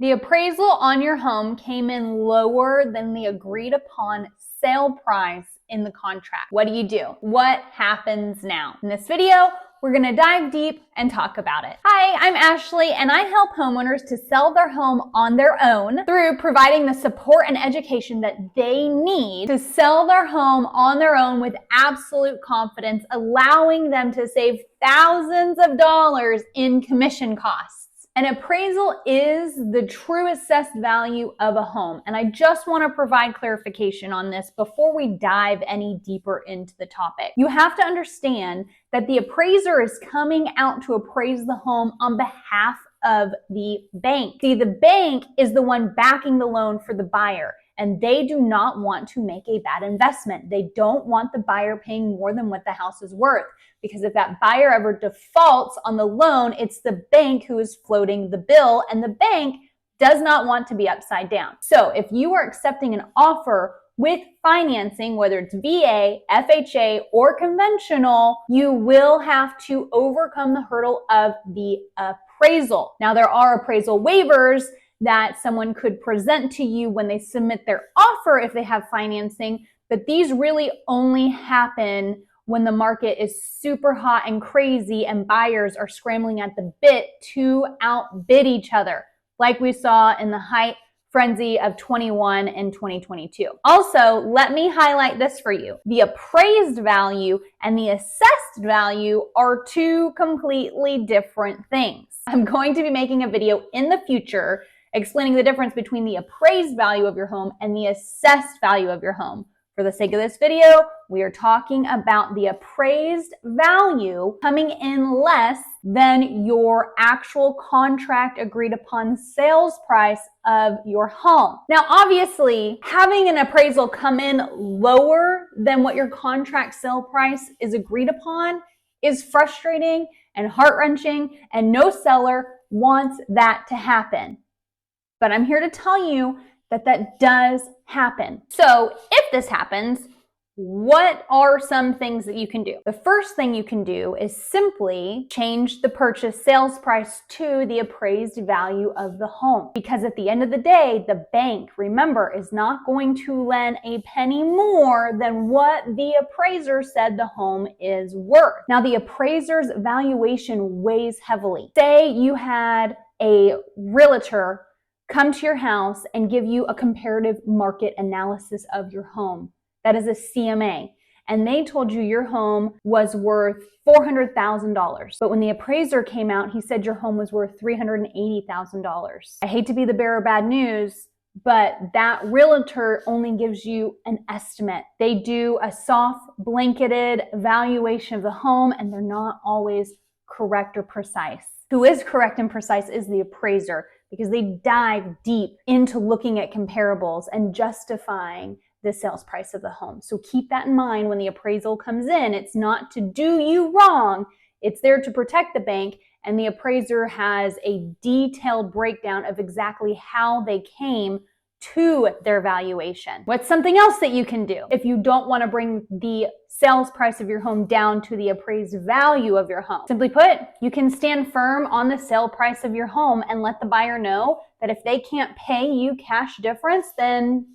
The appraisal on your home came in lower than the agreed upon sale price in the contract. What do? What happens now? In this video, we're gonna dive deep and talk about it. Hi, I'm Ashley, and I help homeowners to sell their home on their own through providing the support and education that they need to sell their home on their own with absolute confidence, allowing them to save thousands of dollars in commission costs. An appraisal is the true assessed value of a home. And I just want to provide clarification on this before we dive any deeper into the topic. You have to understand that the appraiser is coming out to appraise the home on behalf of the bank. See, the bank is the one backing the loan for the buyer, and they do not want to make a bad investment. They don't want the buyer paying more than what the house is worth, because if that buyer ever defaults on the loan, it's the bank who is floating the bill, and the bank does not want to be upside down. So if you are accepting an offer with financing, whether it's VA, FHA, or conventional, you will have to overcome the hurdle of the appraisal. Now, there are appraisal waivers that someone could present to you when they submit their offer if they have financing, but these really only happen when the market is super hot and crazy and buyers are scrambling at the bit to outbid each other, like we saw in the height frenzy of 21 and 2022. Also, let me highlight this for you. The appraised value and the assessed value are two completely different things. I'm going to be making a video in the future explaining the difference between the appraised value of your home and the assessed value of your home. For the sake of this video, we are talking about the appraised value coming in less than your actual contract agreed upon sales price of your home. Now, obviously, having an appraisal come in lower than what your contract sale price is agreed upon is frustrating and heart-wrenching, and no seller wants that to happen. But I'm here to tell you that does happen. So if this happens, what are some things that you can do? The first thing you can do is simply change the purchase sales price to the appraised value of the home. Because at the end of the day, the bank, remember, is not going to lend a penny more than what the appraiser said the home is worth. Now, the appraiser's valuation weighs heavily. Say you had a realtor come to your house and give you a comparative market analysis of your home. That is a CMA. And they told you your home was worth $400,000. But when the appraiser came out, he said your home was worth $380,000. I hate to be the bearer of bad news, but that realtor only gives you an estimate. They do a soft blanketed valuation of the home, and they're not always correct or precise. Who is correct and precise is the appraiser, because they dive deep into looking at comparables and justifying the sales price of the home. So keep that in mind when the appraisal comes in. It's not to do you wrong. It's there to protect the bank, and the appraiser has a detailed breakdown of exactly how they came to their valuation. What's something else that you can do if you don't want to bring the sales price of your home down to the appraised value of your home? Simply put, you can stand firm on the sale price of your home and let the buyer know that if they can't pay you cash difference, then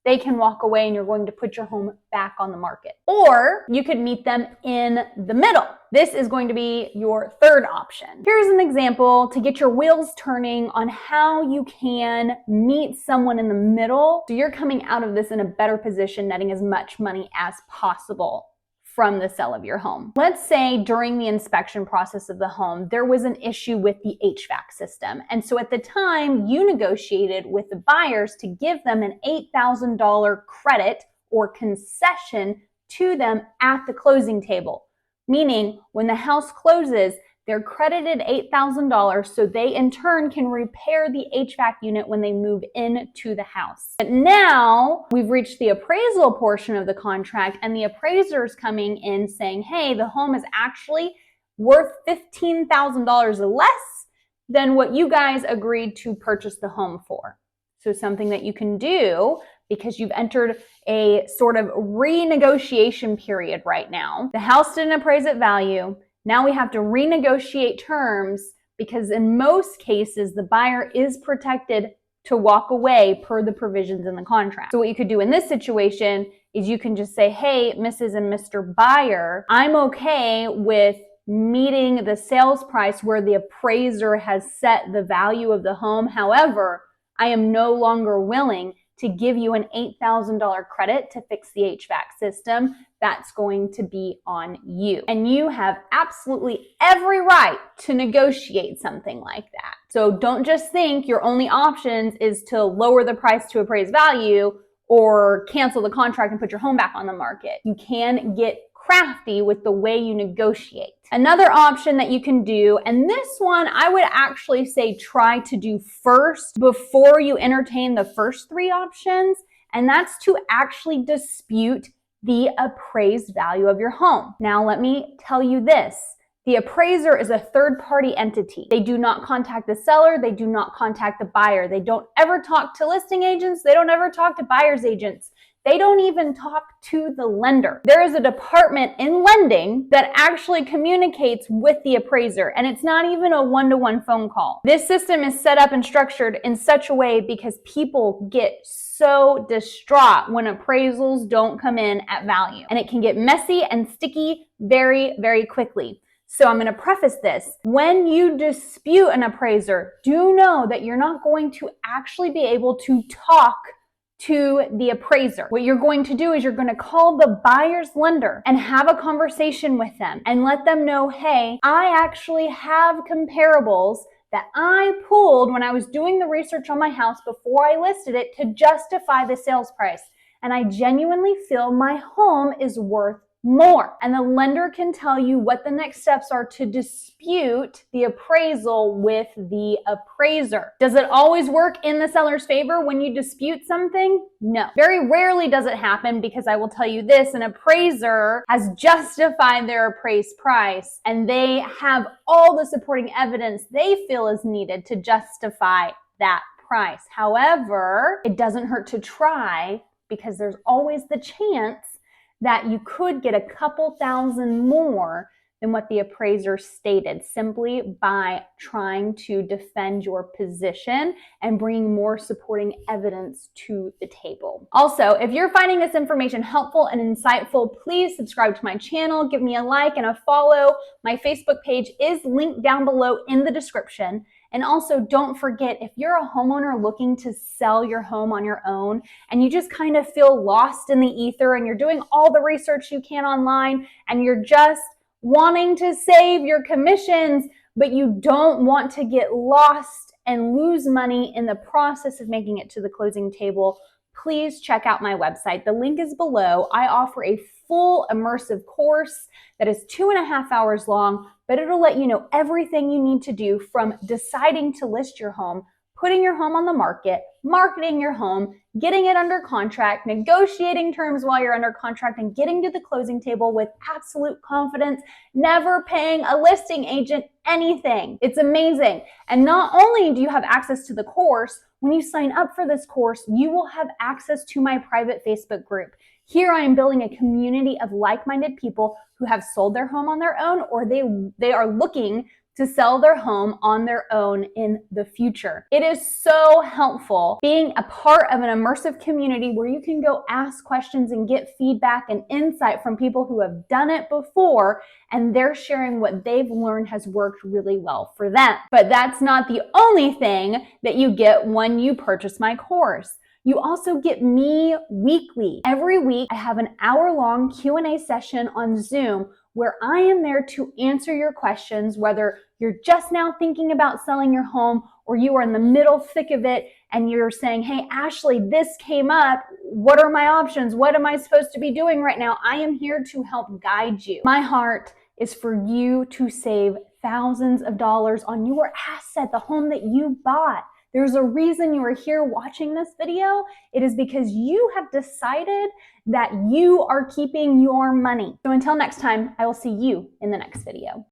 they can walk away and you're going to put your home back on the market. Or you could meet them in the middle. This is going to be your third option. Here's an example to get your wheels turning on how you can meet someone in the middle so you're coming out of this in a better position, netting as much money as possible from the sale of your home. Let's say during the inspection process of the home, there was an issue with the HVAC system. And so at the time, you negotiated with the buyers to give them an $8,000 credit or concession to them at the closing table. Meaning, when the house closes, they're credited $8,000 so they in turn can repair the HVAC unit when they move into the house. But now we've reached the appraisal portion of the contract, and the appraiser is coming in saying, hey, the home is actually worth $15,000 less than what you guys agreed to purchase the home for. So something that you can do, because you've entered a sort of renegotiation period right now. The house didn't appraise at value. Now we have to renegotiate terms, because in most cases, the buyer is protected to walk away per the provisions in the contract. So what you could do in this situation is you can just say, hey, Mrs. and Mr. Buyer, I'm okay with meeting the sales price where the appraiser has set the value of the home. However, I am no longer willing to give you an $8,000 credit to fix the HVAC system. That's going to be on you. And you have absolutely every right to negotiate something like that. So don't just think your only options is to lower the price to appraised value or cancel the contract and put your home back on the market. You can get crafty with the way you negotiate. Another option that you can do, and this one I would actually say try to do first before you entertain the first three options, and that's to actually dispute the appraised value of your home. Now, let me tell you this. The appraiser is a third-party entity. They do not contact the seller. They do not contact the buyer. They don't ever talk to listing agents. They don't ever talk to buyer's agents. They don't even talk to the lender. There is a department in lending that actually communicates with the appraiser, and it's not even a one-to-one phone call. This system is set up and structured in such a way because people get so distraught when appraisals don't come in at value, and it can get messy and sticky very, very quickly. So I'm going to preface this. When you dispute an appraiser, do know that you're not going to actually be able to talk to the appraiser. What you're going to do is you're going to call the buyer's lender and have a conversation with them and let them know, hey, I actually have comparables that I pulled when I was doing the research on my house before I listed it to justify the sales price. And I genuinely feel my home is worth more. And the lender can tell you what the next steps are to dispute the appraisal with the appraiser. Does it always work in the seller's favor when you dispute something? No. Very rarely does it happen, because I will tell you this, an appraiser has justified their appraised price and they have all the supporting evidence they feel is needed to justify that price. However, it doesn't hurt to try, because there's always the chance that you could get a couple thousand more than what the appraiser stated, simply by trying to defend your position and bringing more supporting evidence to the table. Also, if you're finding this information helpful and insightful, please subscribe to my channel, give me a like and a follow. My Facebook page is linked down below in the description. And also, don't forget, if you're a homeowner looking to sell your home on your own and you just kind of feel lost in the ether and you're doing all the research you can online and you're just wanting to save your commissions, but you don't want to get lost and lose money in the process of making it to the closing table, please check out my website. The link is below. I offer a full immersive course that is 2.5 hours long, but it'll let you know everything you need to do from deciding to list your home, putting your home on the market, marketing your home, getting it under contract, negotiating terms while you're under contract, and getting to the closing table with absolute confidence, never paying a listing agent anything. It's amazing. And not only do you have access to the course, when you sign up for this course, you will have access to my private Facebook group. Here I am building a community of like-minded people who have sold their home on their own, or they are looking to sell their home on their own in the future. It is so helpful being a part of an immersive community where you can go ask questions and get feedback and insight from people who have done it before, and they're sharing what they've learned has worked really well for them. But that's not the only thing that you get when you purchase my course. You also get me weekly. Every week, I have an hour-long Q&A session on Zoom where I am there to answer your questions, whether you're just now thinking about selling your home or you are in the middle thick of it and you're saying, hey, Ashley, this came up. What are my options? What am I supposed to be doing right now? I am here to help guide you. My heart is for you to save thousands of dollars on your asset, the home that you bought. There's a reason you are here watching this video. It is because you have decided that you are keeping your money. So until next time, I will see you in the next video.